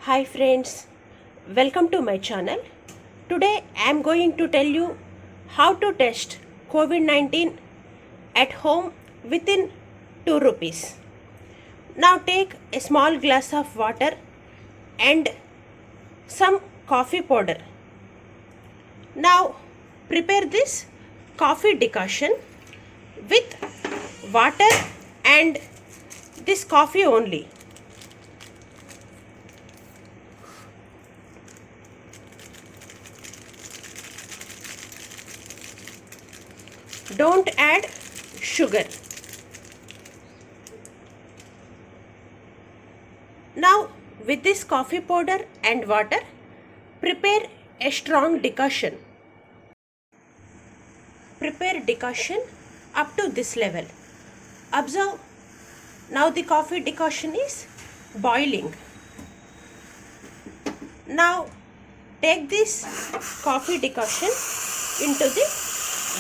Hi friends, welcome to my channel. Today I am going to tell you how to test COVID-19 at home within 2 rupees. Now take a small glass of water and some coffee powder. Now prepare this coffee decoction with water and this coffee only. Don't add sugar. Now with this coffee powder and water, prepare a strong decoction. Prepare decoction up to this level. Observe, now the coffee decoction is boiling. Now take this coffee decoction into the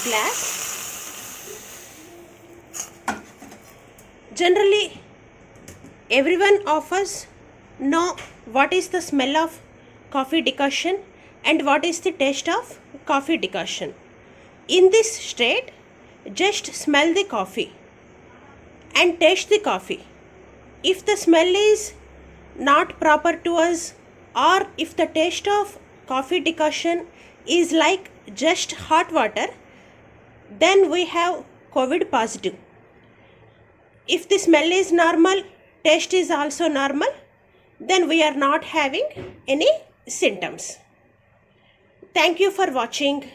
glass. Generally, everyone of us know what is the smell of coffee decoction and what is the taste of coffee decoction. In this state, just smell the coffee and taste the coffee. If the smell is not proper to us, or if the taste of coffee decoction is like just hot water, then we have COVID positive. If the smell is normal, taste is also normal, then we are not having any symptoms. Thank you for watching.